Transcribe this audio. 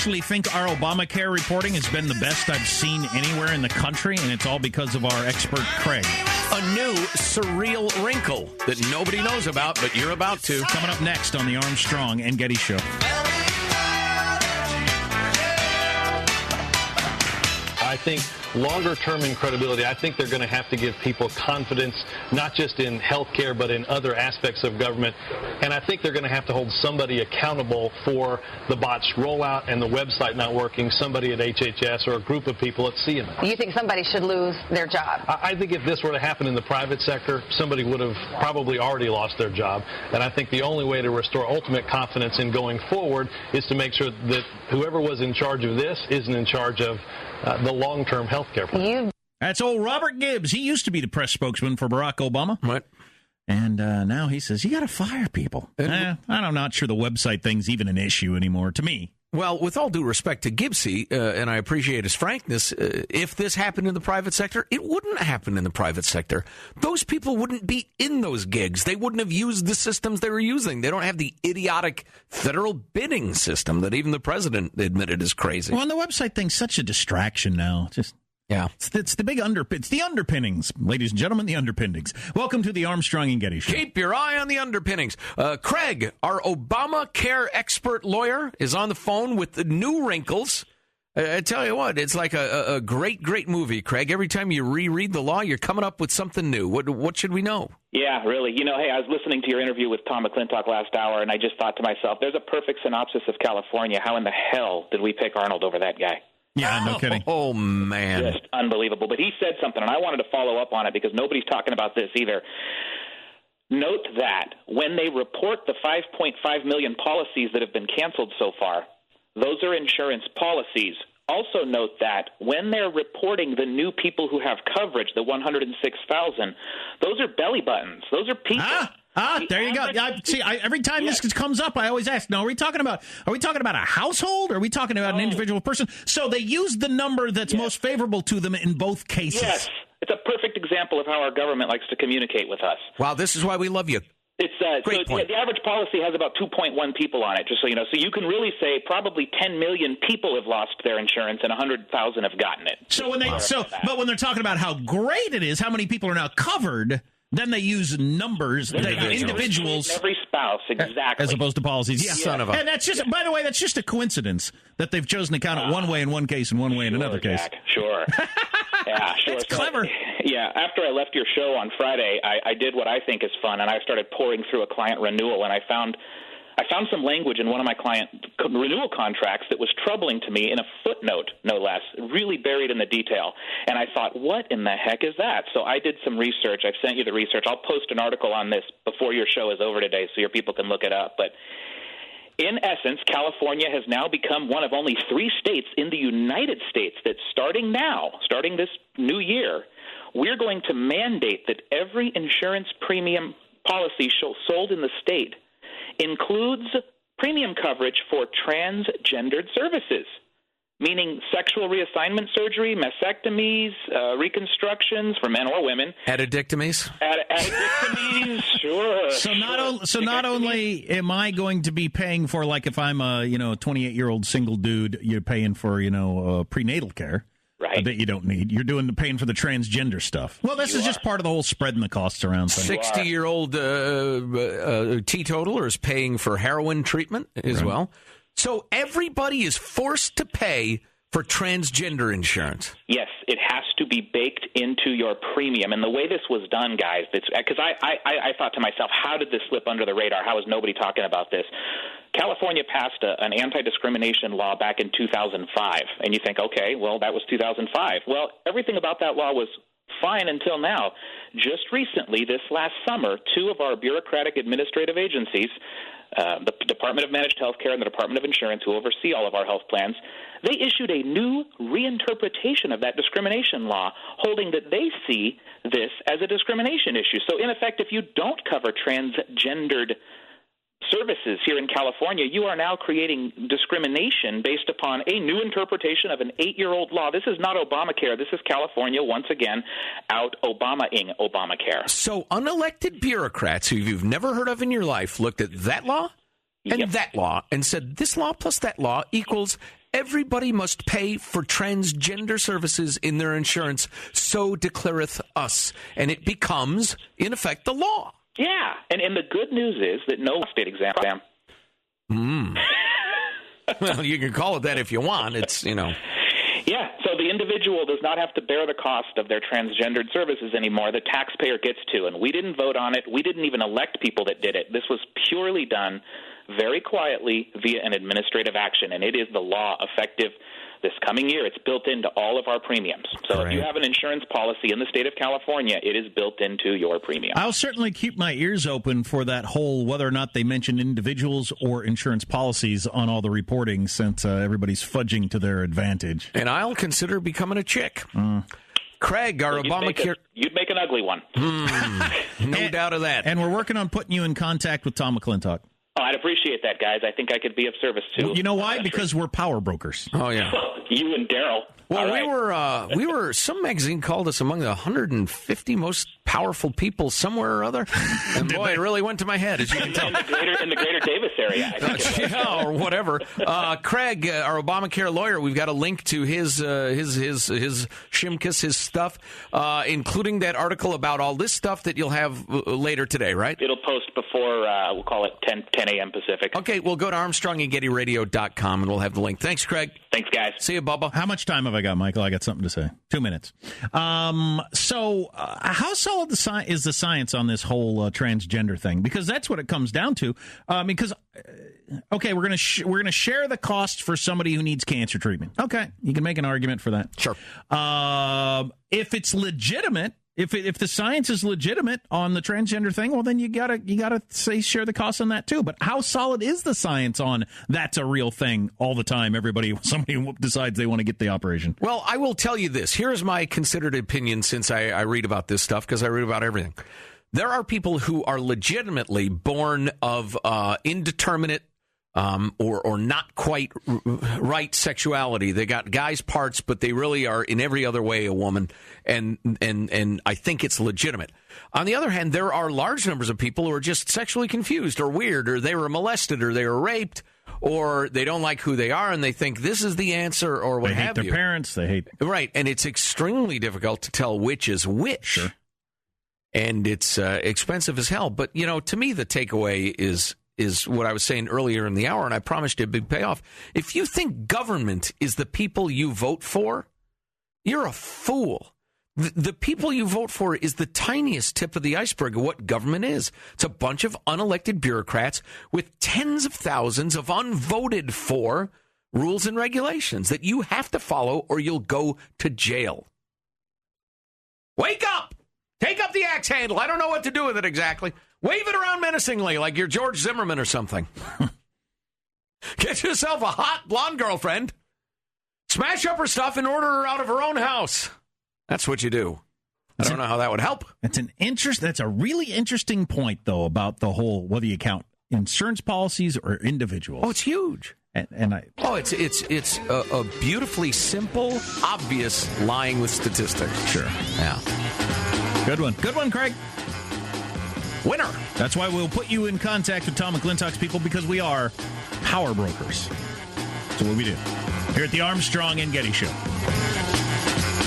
actually think our Obamacare reporting has been the best I've seen anywhere in the country, and it's all because of our expert Craig. A new surreal wrinkle that nobody knows about, but you're about to. Coming up next on the Armstrong and Getty Show. I think longer-term in credibility, I think they're going to have to give people confidence, not just in healthcare, but in other aspects of government. And I think they're going to have to hold somebody accountable for the botched rollout and the website not working, somebody at HHS or a group of people at CMS. You think somebody should lose their job? I think if this were to happen in the private sector, somebody would have probably already lost their job. And I think the only way to restore ultimate confidence in going forward is to make sure that whoever was in charge of this isn't in charge of the long-term health care plan. That's old Robert Gibbs. He used to be the press spokesman for Barack Obama. Right. And now he says, you got to fire people. I'm not sure the website thing's even an issue anymore, to me. Well, with all due respect to Gibbsy, and I appreciate his frankness, if this happened in the private sector, it wouldn't happen in the private sector. Those people wouldn't be in those gigs. They wouldn't have used the systems they were using. They don't have the idiotic federal bidding system that even the president admitted is crazy. Well, and the website thing's such a distraction now. Yeah. It's the big it's the underpinnings, ladies and gentlemen, the underpinnings. Welcome to the Armstrong and Getty Show. Keep your eye on the underpinnings. Craig, our Obamacare expert lawyer, is on the phone with the new wrinkles. I tell you what, it's like a great, great movie, Craig. Every time you reread the law, you're coming up with something new. What should we know? Yeah, really. Hey, I was listening to your interview with Tom McClintock last hour, and I just thought to myself, there's a perfect synopsis of California. How in the hell did we pick Arnold over that guy? Yeah, no kidding. Oh, man. Just unbelievable. But he said something, and I wanted to follow up on it because nobody's talking about this either. Note that when they report the 5.5 million policies that have been canceled so far, those are insurance policies. Also note that when they're reporting the new people who have coverage, the 106,000, those are belly buttons. Those are people. There you go. Every time this comes up, I always ask, are we talking about a household? Or are we talking about an individual person? So they use the number that's most favorable to them in both cases. Yes. It's a perfect example of how our government likes to communicate with us. Wow, this is why we love you. It's Great point. The average policy has about 2.1 people on it, just so you know. So you can really say probably 10 million people have lost their insurance and 100,000 have gotten it. But when they're talking about how great it is, how many people are now covered, then they use numbers, individuals. Every spouse, exactly. As opposed to policies. Yeah. Son of a... And that's just, by the way, that's just a coincidence that they've chosen to count it one way in one case and one way in another case. Sure. Yeah, sure. It's clever. Yeah, after I left your show on Friday, I did what I think is fun, and I started pouring through a client renewal, and I found some language in one of my client renewal contracts that was troubling to me in a footnote, no less, really buried in the detail. And I thought, what in the heck is that? So I did some research. I've sent you the research. I'll post an article on this before your show is over today so your people can look it up. But in essence, California has now become one of only 3 states in the United States that starting this new year, we're going to mandate that every insurance premium policy sold in the state includes premium coverage for transgendered services, meaning sexual reassignment surgery, mastectomies, reconstructions for men or women. Addictomies? Addictomies, sure. So not only am I going to be paying for, like, if I'm a 28-year-old single dude, you're paying for prenatal care. Right. That you don't need. You're paying for the transgender stuff. Well, this is just part of the whole spreading the costs around thing. 60-year-old teetotaler is paying for heroin treatment as well. So everybody is forced to pay for transgender insurance. Yes, it has to be baked into your premium. And the way this was done, guys, because I thought to myself, how did this slip under the radar? How is nobody talking about this? California passed an anti-discrimination law back in 2005. And you think, okay, well, that was 2005. Well, everything about that law was fine until now. Just recently, this last summer, 2 of our bureaucratic administrative agencies, the Department of Managed Healthcare and the Department of Insurance, who oversee all of our health plans, they issued a new reinterpretation of that discrimination law, holding that they see this as a discrimination issue. So, in effect, if you don't cover transgendered services here in California, you are now creating discrimination based upon a new interpretation of an 8-year-old law. This is not Obamacare. This is California, once again, out Obama-ing Obamacare. So unelected bureaucrats who you've never heard of in your life looked at that law and that law and said, this law plus that law equals everybody must pay for transgender services in their insurance, so declareth us. And it becomes, in effect, the law. Yeah, and the good news is that no state exam. Well, you can call it that if you want. It's, Yeah, so the individual does not have to bear the cost of their transgendered services anymore. The taxpayer gets to, and we didn't vote on it. We didn't even elect people that did it. This was purely done very quietly via an administrative action, and it is the law effective this coming year. It's built into all of our premiums. So If you have an insurance policy in the state of California, it is built into your premium. I'll certainly keep my ears open for that whole whether or not they mention individuals or insurance policies on all the reporting, since everybody's fudging to their advantage. And I'll consider becoming a chick. Craig, our Obamacare... You'd make an ugly one. No doubt of that. And we're working on putting you in contact with Tom McClintock. Oh, I'd appreciate that, guys. I think I could be of service, too. You know why? Because we're power brokers. Oh, yeah. You and Daryl. Well, we were. Some magazine called us among the 150 most powerful people somewhere or other, and boy, it really went to my head, as you can tell. In the greater Davis area, I think. Or whatever. Craig, our Obamacare lawyer, we've got a link to his shimkus, his stuff, including that article about all this stuff that you'll have later today, right? It'll post before we'll call it 10 a.m. Pacific. Okay, we'll go to ArmstrongandGettyRadio.com and we'll have the link. Thanks, Craig. Thanks, guys. See you, Bubba. How much time have I got, Michael? I got something to say. 2 minutes. So how solid is the science on this whole transgender thing? Because that's what it comes down to. Because we're gonna share the cost for somebody who needs cancer treatment. Okay, you can make an argument for that. Sure. If it's legitimate. If the science is legitimate on the transgender thing, well, then you gotta say share the cost on that too. But how solid is the science on that's a real thing all the time? Somebody decides they want to get the operation. Well, I will tell you this. Here is my considered opinion, since I read about this stuff, because I read about everything. There are people who are legitimately born of indeterminate or not quite right sexuality. They got guys' parts, but they really are in every other way a woman, and I think it's legitimate. On the other hand, there are large numbers of people who are just sexually confused or weird, or they were molested, or they were raped, or they don't like who they are, and they think this is the answer, or what have you. They hate their parents. They hate... Right, and it's extremely difficult to tell which is which. Sure. And it's expensive as hell. But, to me, the takeaway is what I was saying earlier in the hour, and I promised you a big payoff. If you think government is the people you vote for, you're a fool. The people you vote for is the tiniest tip of the iceberg of what government is. It's a bunch of unelected bureaucrats with tens of thousands of unvoted for rules and regulations that you have to follow or you'll go to jail. Wake up! Take up the axe handle. I don't know what to do with it exactly. Wave it around menacingly like you're George Zimmerman or something. Get yourself a hot blonde girlfriend. Smash up her stuff and order her out of her own house. That's what you do. I don't know how that would help. That's a really interesting point, though, about the whole whether you count insurance policies or individuals. Oh, it's huge. It's a beautifully simple, obvious lying with statistics. Sure. Yeah. Good one, Craig. Winner. That's why we'll put you in contact with Tom McClintock's people, because we are power brokers. That's what we do here at the Armstrong and Getty Show.